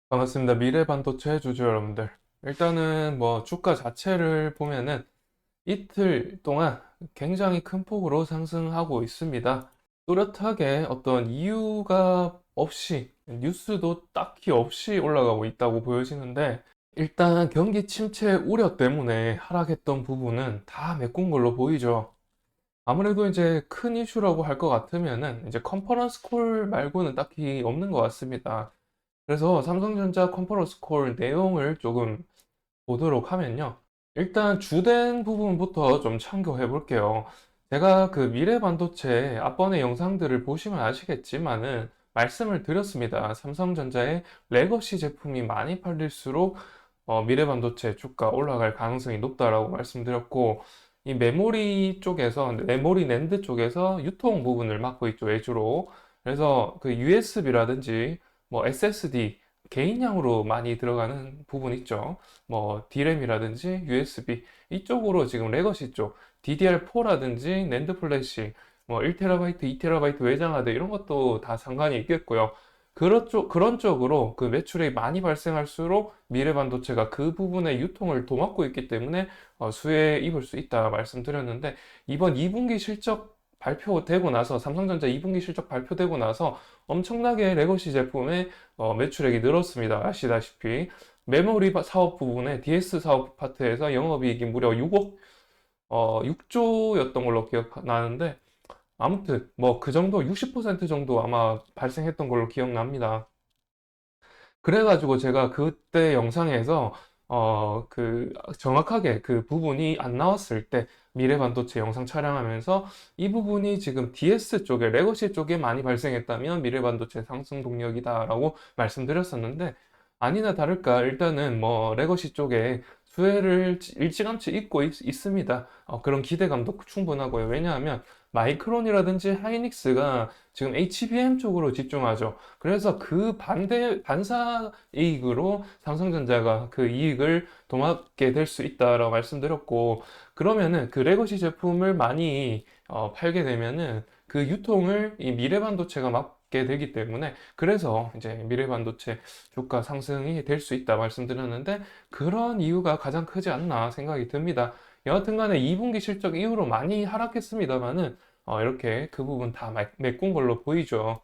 반갑습니다. 미래반도체 주주 여러분들. 일단은 뭐 주가 자체를 보면은 이틀 동안 굉장히 큰 폭으로 상승하고 있습니다. 뚜렷하게 어떤 이유가 없이, 뉴스도 딱히 없이 올라가고 있다고 보여지는데, 일단 경기 침체 우려 때문에 하락했던 부분은 다 메꾼 걸로 보이죠. 아무래도 이제 큰 이슈라고 할 것 같으면은 이제 컨퍼런스 콜 말고는 딱히 없는 것 같습니다. 그래서 삼성전자 컨퍼런스 콜 내용을 조금 보도록 하면요. 일단 주된 부분부터 좀 참고해 볼게요. 제가 그 미래 반도체 앞번의 영상들을 보시면 아시겠지만은 말씀을 드렸습니다. 삼성전자의 레거시 제품이 많이 팔릴수록 미래 반도체 주가 올라갈 가능성이 높다라고 말씀드렸고, 이 메모리 쪽에서, 메모리 낸드 쪽에서 유통 부분을 맡고 있죠, 외주로. 그래서 그 USB라든지 뭐 SSD 개인량으로 많이 들어가는 부분 있죠. 뭐 D램이라든지 USB 이쪽으로 지금 레거시 쪽 DDR4라든지 낸드 플래시 뭐 1TB, 2TB 외장 하드 이런 것도 다 상관이 있겠고요. 그런 쪽으로 그 매출이 많이 발생할수록 미래반도체가 그 부분의 유통을 도맡고 있기 때문에 수혜에 입을 수 있다 말씀드렸는데, 이번 2분기 실적 발표되고 나서, 삼성전자 2분기 실적 발표되고 나서 엄청나게 레거시 제품의 매출액이 늘었습니다. 아시다시피 메모리 사업 부분에 DS 사업 파트에서 영업이익이 무려 6조였던 걸로 기억나는데, 아무튼 뭐 그 정도 60% 정도 아마 발생했던 걸로 기억납니다. 그래가지고 제가 그때 영상에서 그 정확하게 그 부분이 안 나왔을 때 미래반도체 영상 촬영하면서 이 부분이 지금 DS 쪽에 레거시 쪽에 많이 발생했다면 미래반도체 상승 동력이다라고 말씀드렸었는데, 아니나 다를까 일단은 뭐 레거시 쪽에 수혜를 일찌감치 입고 있습니다. 그런 기대감도 충분하고요. 왜냐하면 마이크론이라든지 하이닉스가 지금 HBM 쪽으로 집중하죠. 그래서 그 반사 이익으로 삼성전자가 그 이익을 도맡게 될 수 있다라고 말씀드렸고, 그러면은 그 레거시 제품을 많이 팔게 되면은 그 유통을 이 미래반도체가 맡게 되기 때문에, 그래서 이제 미래반도체 주가 상승이 될 수 있다 말씀드렸는데, 그런 이유가 가장 크지 않나 생각이 듭니다. 여하튼 간에 2분기 실적 이후로 많이 하락했습니다만은 이렇게 그 부분 다 메꾼 걸로 보이죠.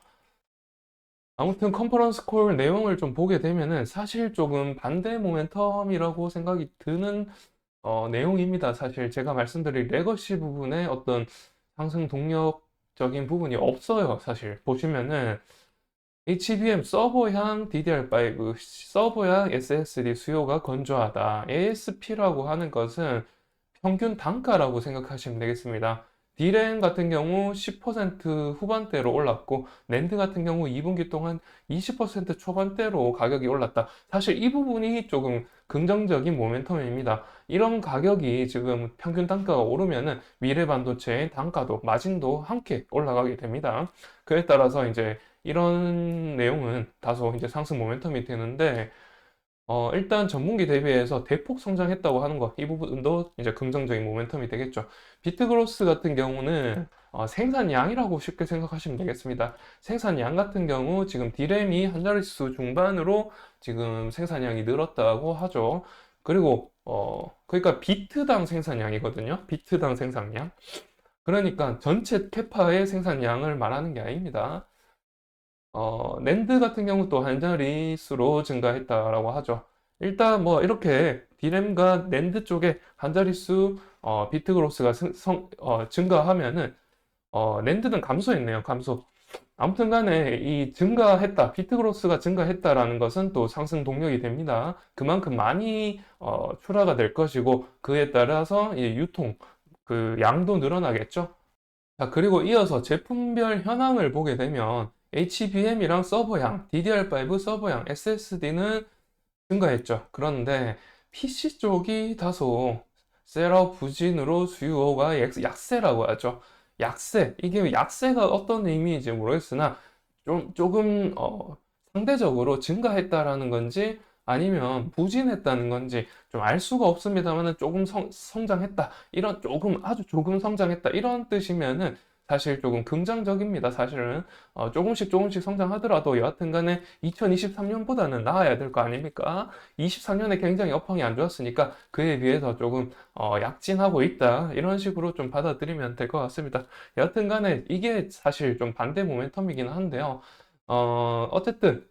아무튼 컨퍼런스 콜 내용을 좀 보게 되면은 사실 조금 반대 모멘텀이라고 생각이 드는 내용입니다. 사실 제가 말씀드린 레거시 부분에 어떤 상승 동력적인 부분이 없어요. 사실 보시면은 HBM 서버향 DDR5, 서버향 SSD 수요가 건조하다. ASP라고 하는 것은 평균 단가라고 생각하시면 되겠습니다. D램 같은 경우 10% 후반대로 올랐고, 낸드 같은 경우 2분기 동안 20% 초반대로 가격이 올랐다. 사실 이 부분이 조금 긍정적인 모멘텀입니다. 이런 가격이 지금 평균 단가가 오르면은 미래 반도체의 단가도, 마진도 함께 올라가게 됩니다. 그에 따라서 이제 이런 내용은 다소 이제 상승 모멘텀이 되는데, 일단 전분기 대비해서 대폭 성장했다고 하는 것, 이 부분도 이제 긍정적인 모멘텀이 되겠죠. 비트그로스 같은 경우는 생산량이라고 쉽게 생각하시면 되겠습니다. 생산량 같은 경우 지금 D램이 한 자릿수 중반으로 지금 생산량이 늘었다고 하죠. 그리고 그러니까 비트당 생산량이거든요. 비트당 생산량. 그러니까 전체 캐파의 생산량을 말하는 게 아닙니다. 낸드 같은 경우 또 한 자릿수로 증가했다라고 하죠. 일단 뭐 이렇게 D램과 낸드 쪽에 한 자릿수 비트 그로스가 증가하면은 낸드는 감소했네요. 감소. 아무튼 간에 이 증가했다, 비트 그로스가 증가했다라는 것은 또 상승 동력이 됩니다. 그만큼 많이 출하가 될 것이고, 그에 따라서 이 유통 그 양도 늘어나겠죠. 자, 그리고 이어서 제품별 현황을 보게 되면 HBM이랑 서버향, DDR5 서버향, SSD는 증가했죠. 그런데 PC 쪽이 다소 셀러 부진으로 수요가 약세라고 하죠. 약세. 이게 약세가 어떤 의미인지 모르겠으나 조금 상대적으로 증가했다라는 건지 아니면 부진했다는 건지 좀 알 수가 없습니다만은 조금 성장했다. 이런 조금 아주 조금 성장했다. 이런 뜻이면은 사실 조금 긍정적입니다. 사실은 조금씩 조금씩 성장하더라도 여하튼 간에 2023년보다는 나아야 될 거 아닙니까? 24년에 굉장히 업황이 안 좋았으니까 그에 비해서 조금 약진하고 있다, 이런 식으로 좀 받아들이면 될 것 같습니다. 여하튼 간에 이게 사실 좀 반대 모멘텀이긴 한데요. 어쨌든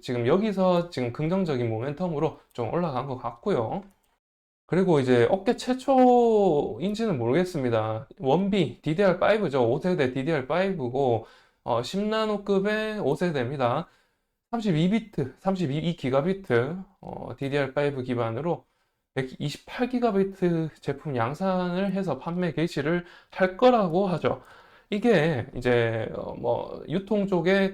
지금 여기서 지금 긍정적인 모멘텀으로 좀 올라간 것 같고요. 그리고 이제 업계 최초인지는 모르겠습니다. 원비 DDR5죠. 5세대 DDR5고 10나노급의 5세대입니다. 32비트, 32기가비트 DDR5 기반으로 128기가바이트 제품 양산을 해서 판매 개시를 할 거라고 하죠. 이게 이제 뭐 유통 쪽에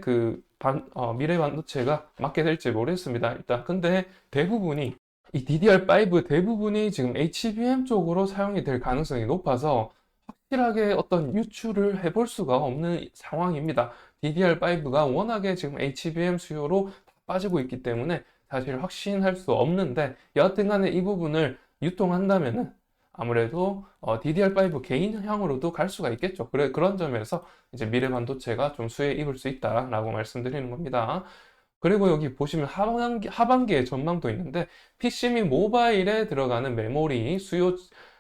미래 반도체가 맞게 될지 모르겠습니다. 일단 근데 대부분이 이 DDR5 대부분이 지금 HBM 쪽으로 사용이 될 가능성이 높아서 확실하게 어떤 유출을 해볼 수가 없는 상황입니다. DDR5가 워낙에 지금 HBM 수요로 다 빠지고 있기 때문에 사실 확신할 수 없는데, 여하튼 간에 이 부분을 유통한다면은 아무래도 DDR5 개인향으로도 갈 수가 있겠죠. 그런 점에서 이제 미래 반도체가 좀 수혜에 입을 수 있다라고 말씀드리는 겁니다. 그리고 여기 보시면 하반기의 전망도 있는데, PC 및 모바일에 들어가는 메모리 수요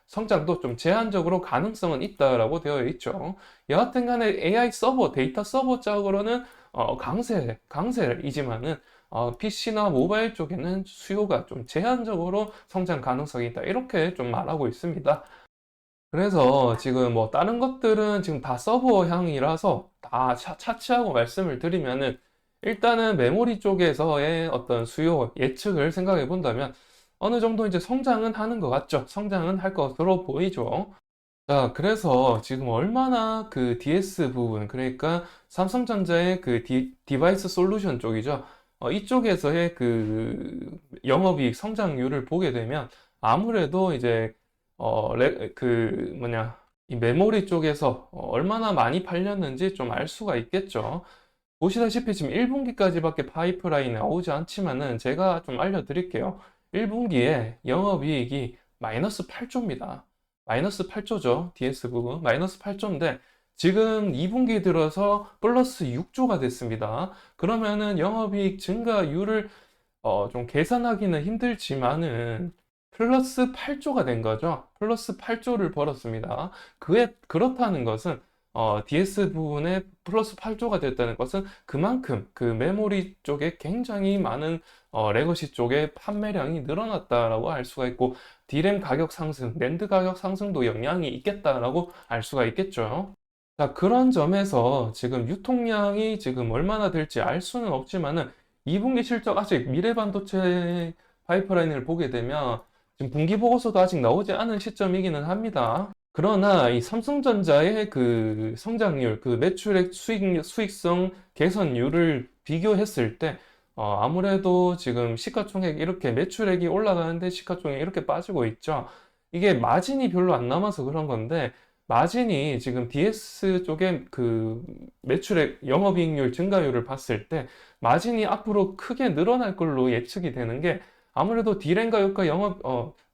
성장도 좀 제한적으로 가능성은 있다라고 되어 있죠. 여하튼 간에 AI 서버, 데이터 서버 쪽으로는 강세이지만은 PC나 모바일 쪽에는 수요가 좀 제한적으로 성장 가능성이 있다, 이렇게 좀 말하고 있습니다. 그래서 지금 뭐 다른 것들은 지금 다 서버향이라서 다 차치하고 말씀을 드리면은, 일단은 메모리 쪽에서의 어떤 수요 예측을 생각해 본다면 어느 정도 이제 성장은 하는 것 같죠. 성장은 할 것으로 보이죠. 자, 그래서 지금 얼마나 그 DS 부분, 그러니까 삼성전자의 디바이스 솔루션 쪽이죠. 이쪽에서의 영업이익 성장률을 보게 되면 아무래도 이제 이 메모리 쪽에서 얼마나 많이 팔렸는지 좀 알 수가 있겠죠. 보시다시피 지금 1분기까지밖에 파이프라인이 나오지 않지만은 제가 좀 알려드릴게요. 1분기에 영업이익이 마이너스 8조입니다. 마이너스 8조죠. DS 부분. 마이너스 8조인데 지금 2분기 들어서 플러스 6조가 됐습니다. 그러면은 영업이익 증가율을 좀 계산하기는 힘들지만은 플러스 8조가 된 거죠. 플러스 8조를 벌었습니다. 그렇다는 것은 DS 부분에 플러스 8조가 됐다는 것은 그만큼 그 메모리 쪽에 굉장히 많은 레거시 쪽의 판매량이 늘어났다라고 알 수가 있고, D램 가격 상승, 낸드 가격 상승도 영향이 있겠다라고 알 수가 있겠죠. 자, 그런 점에서 지금 유통량이 지금 얼마나 될지 알 수는 없지만은 2분기 실적, 아직 미래반도체 파이프라인을 보게 되면 지금 분기 보고서도 아직 나오지 않은 시점이기는 합니다. 그러나 이 삼성전자의 그 성장률, 그 매출액 수익성 개선율을 비교했을 때 아무래도 지금 시가총액 이렇게 매출액이 올라가는데 시가총액이 이렇게 빠지고 있죠. 이게 마진이 별로 안 남아서 그런 건데, 마진이 지금 DS 쪽에 그 매출액 영업이익률 증가율을 봤을 때 마진이 앞으로 크게 늘어날 걸로 예측이 되는 게, 아무래도 D램 가격과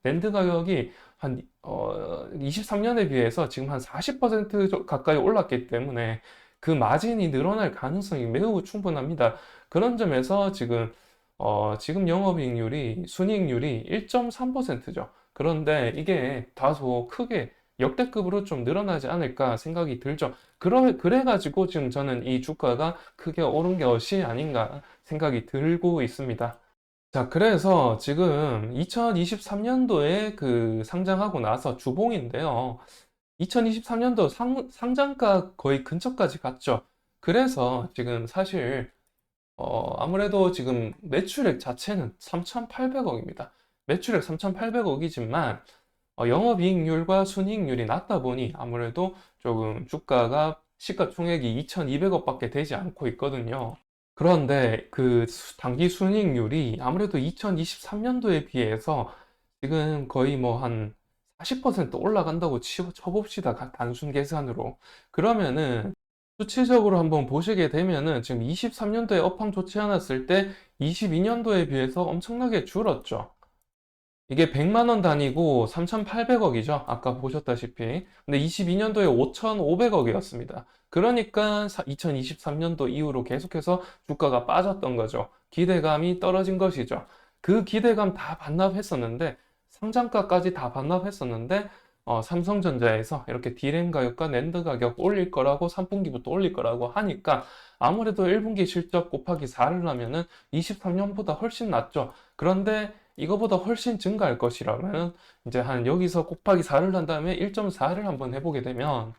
낸드 가격이 한 23년에 비해서 지금 한 40% 가까이 올랐기 때문에 그 마진이 늘어날 가능성이 매우 충분합니다. 그런 점에서 지금 영업이익률이, 순이익률이 1.3%죠. 그런데 이게 다소 크게 역대급으로 좀 늘어나지 않을까 생각이 들죠. 그래가지고 지금 저는 이 주가가 크게 오른 것이 아닌가 생각이 들고 있습니다. 자, 그래서 지금 2023년도에 상장하고 나서 주봉인데요. 2023년도 상장가 거의 근처까지 갔죠. 그래서 지금 사실 아무래도 지금 매출액 자체는 3,800억입니다. 매출액 3,800억이지만 영업이익률과 순이익률이 낮다 보니 아무래도 조금 주가가 시가총액이 2,200억밖에 되지 않고 있거든요. 그런데 당기 순이익률이 아무래도 2023년도에 비해서 지금 거의 뭐 한 40% 올라간다고 쳐봅시다. 단순 계산으로. 그러면은 수치적으로 한번 보시게 되면은 지금 23년도에 업황 좋지 않았을 때 22년도에 비해서 엄청나게 줄었죠. 이게 100만 원 단위고 3,800억이죠. 아까 보셨다시피. 근데 22년도에 5,500억이었습니다. 그러니까 2023년도 이후로 계속해서 주가가 빠졌던 거죠. 기대감이 떨어진 것이죠. 그 기대감 다 반납했었는데, 상장가까지 다 반납했었는데, 삼성전자에서 이렇게 디램 가격과 낸드 가격 올릴 거라고 3분기부터 올릴 거라고 하니까 아무래도 1분기 실적 곱하기 4를 하면은 23년보다 훨씬 낫죠. 그런데 이거보다 훨씬 증가할 것이라면 이제 한 여기서 곱하기 4를 한 다음에 1.4를 한번 해보게 되면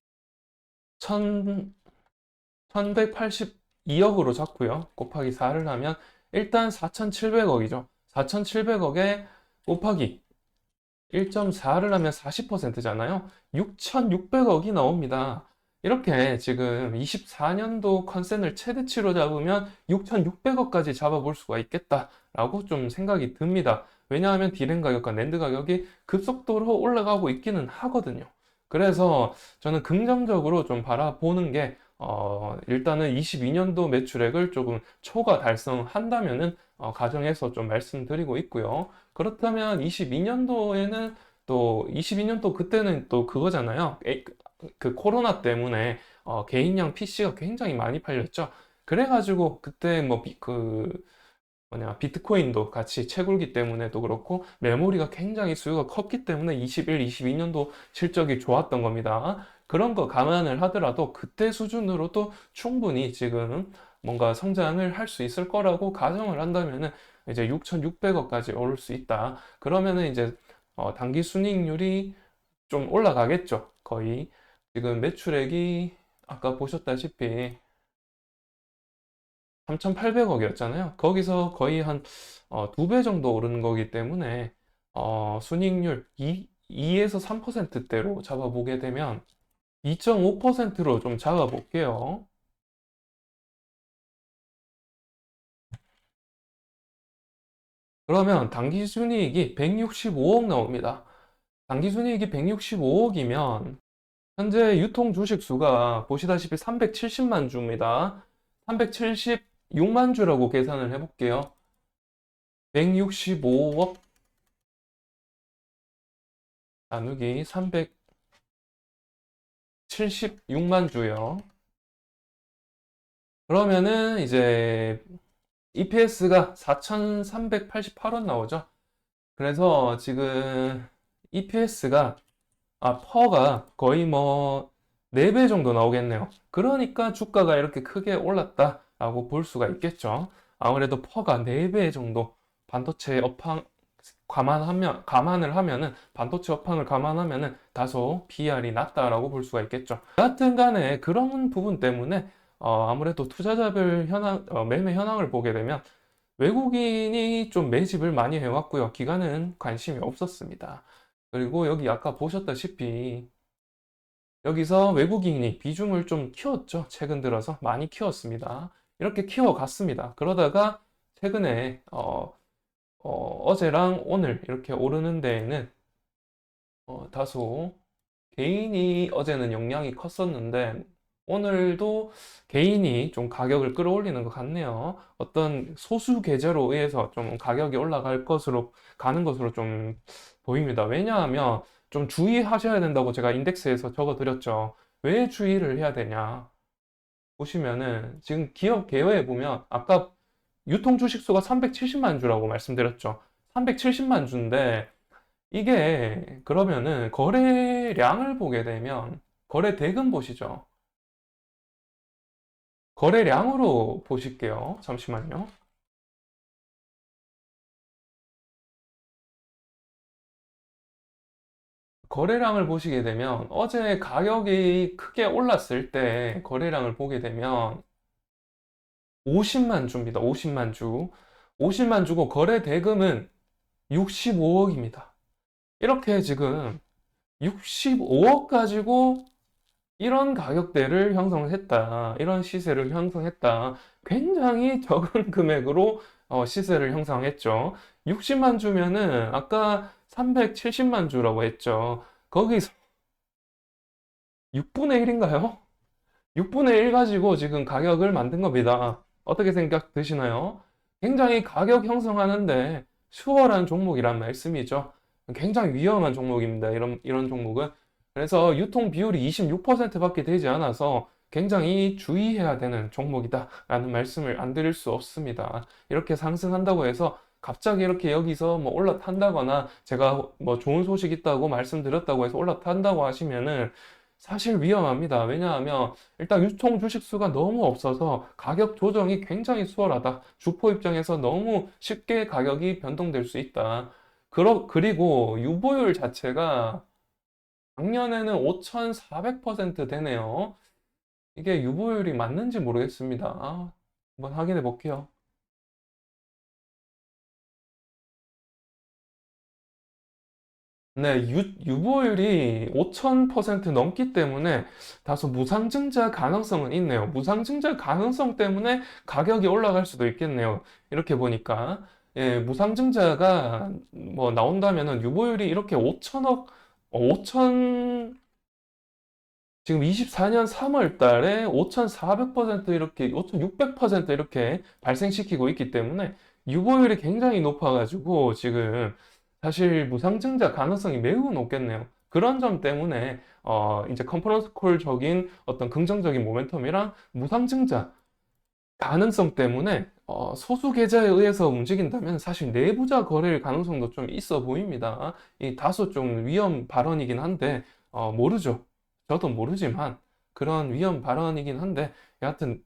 1182억으로 잡고요. 곱하기 4를 하면 일단 4,700억이죠. 4,700억에 곱하기 1.4를 하면 40%잖아요. 6,600억이 나옵니다. 이렇게 지금 24년도 컨센을 최대치로 잡으면 6,600억까지 잡아볼 수가 있겠다라고 좀 생각이 듭니다. 왜냐하면 디램 가격과 낸드 가격이 급속도로 올라가고 있기는 하거든요. 그래서 저는 긍정적으로 좀 바라보는 게 일단은 22년도 매출액을 조금 초과 달성한다면은 가정해서 좀 말씀드리고 있고요. 그렇다면 22년도에는 또 22년도 그때는 또 그거잖아요. 그 코로나 때문에 개인용 PC가 굉장히 많이 팔렸죠. 그래가지고 그때 뭐 비트코인도 같이 채굴기 때문에도 그렇고 메모리가 굉장히 수요가 컸기 때문에 21, 22년도 실적이 좋았던 겁니다. 그런 거 감안을 하더라도 그때 수준으로도 충분히 지금 뭔가 성장을 할 수 있을 거라고 가정을 한다면은 이제 6,600억까지 오를 수 있다. 그러면은 이제 당기 순이익률이 좀 올라가겠죠. 거의 지금 매출액이 아까 보셨다시피 3,800억이었잖아요. 거기서 거의 한 2배 정도 오르는 거기 때문에 순이익률 2에서 3%대로 잡아보게 되면 2.5%로 좀 잡아볼게요. 그러면 당기순이익이 165억 나옵니다. 당기순이익이 165억이면 현재 유통 주식 수가 보시다시피 370만 주입니다. 376만 주라고 계산을 해볼게요. 165억 나누기 376만 주요. 그러면은 이제 EPS가 4,388원 나오죠. 그래서 지금 EPS가 퍼가 거의 뭐 4배 정도 나오겠네요. 그러니까 주가가 이렇게 크게 올랐다라고 볼 수가 있겠죠. 아무래도 퍼가 4배 정도 반도체 업황 감안을 하면은 반도체 업황을 감안하면은 다소 PR이 낮다라고 볼 수가 있겠죠. 여하튼 간에 그런 부분 때문에 아무래도 투자자별 매매 현황을 보게 되면 외국인이 좀 매집을 많이 해왔고요. 기관은 관심이 없었습니다. 그리고 여기 아까 보셨다시피 여기서 외국인이 비중을 좀 키웠죠. 최근 들어서 많이 키웠습니다. 이렇게 키워갔습니다. 그러다가 최근에 어제랑 오늘 이렇게 오르는 데에는 다소 개인이 어제는 영향이 컸었는데 오늘도 개인이 좀 가격을 끌어올리는 것 같네요. 어떤 소수 계좌로 의해서 좀 가격이 올라갈 것으로 가는 것으로 좀 보입니다. 왜냐하면 좀 주의하셔야 된다고 제가 인덱스에서 적어 드렸죠. 왜 주의를 해야 되냐? 보시면은 지금 기업 개요에 보면 아까 유통 주식수가 370만 주라고 말씀드렸죠. 370만 주인데 이게 그러면은 거래량을 보게 되면 거래 대금 보시죠. 거래량으로 보실게요. 잠시만요. 거래량을 보시게 되면 어제 가격이 크게 올랐을 때 거래량을 보게 되면 50만 주입니다. 50만 주. 50만 주고 거래 대금은 65억입니다. 이렇게 지금 65억 가지고 이런 가격대를 형성했다. 이런 시세를 형성했다. 굉장히 적은 금액으로 시세를 형성했죠. 60만 주면은 아까 370만 주라고 했죠. 거기서 6분의 1인가요? 6분의 1 가지고 지금 가격을 만든 겁니다. 어떻게 생각 드시나요? 굉장히 가격 형성하는데 수월한 종목이란 말씀이죠. 굉장히 위험한 종목입니다. 이런 종목은. 그래서 유통 비율이 26%밖에 되지 않아서 굉장히 주의해야 되는 종목이다라는 말씀을 안 드릴 수 없습니다. 이렇게 상승한다고 해서 갑자기 이렇게 여기서 뭐 올라탄다거나 제가 뭐 좋은 소식 있다고 말씀드렸다고 해서 올라탄다고 하시면은 사실 위험합니다. 왜냐하면 일단 유통 주식 수가 너무 없어서 가격 조정이 굉장히 수월하다. 주포 입장에서 너무 쉽게 가격이 변동될 수 있다. 그리고 유보율 자체가 작년에는 5,400% 되네요. 이게 유보율이 맞는지 모르겠습니다. 한번 확인해 볼게요. 네, 유보율이 5,000% 넘기 때문에 다소 무상증자 가능성은 있네요. 무상증자 가능성 때문에 가격이 올라갈 수도 있겠네요. 이렇게 보니까. 예, 무상증자가 뭐 나온다면은 유보율이 이렇게 5천억, 5천, 지금 24년 3월 달에 5,400% 이렇게, 5,600% 이렇게 발생시키고 있기 때문에 유보율이 굉장히 높아가지고 지금 사실 무상증자 가능성이 매우 높겠네요. 그런 점 때문에 이제 컨퍼런스 콜적인 어떤 긍정적인 모멘텀이랑 무상증자 가능성 때문에 소수 계좌에 의해서 움직인다면 사실 내부자 거래일 가능성도 좀 있어 보입니다. 이 다소 좀 위험 발언이긴 한데 모르죠. 저도 모르지만 그런 위험 발언이긴 한데 여하튼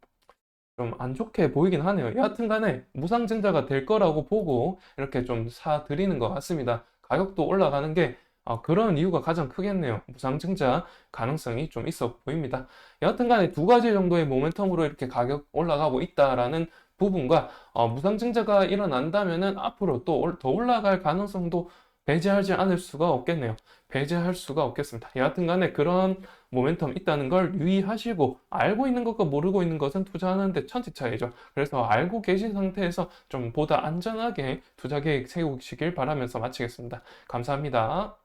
좀 안 좋게 보이긴 하네요. 여하튼 간에 무상증자가 될 거라고 보고 이렇게 좀 사드리는 것 같습니다. 가격도 올라가는 게 그런 이유가 가장 크겠네요. 무상증자 가능성이 좀 있어 보입니다. 여하튼 간에 두 가지 정도의 모멘텀으로 이렇게 가격 올라가고 있다라는 부분과 무상증자가 일어난다면은 앞으로 또 더 올라갈 가능성도 배제하지 않을 수가 없겠네요. 배제할 수가 없겠습니다. 여하튼 간에 그런 모멘텀 있다는 걸 유의하시고 알고 있는 것과 모르고 있는 것은 투자하는데 천지 차이죠. 그래서 알고 계신 상태에서 좀 보다 안전하게 투자 계획 세우시길 바라면서 마치겠습니다. 감사합니다.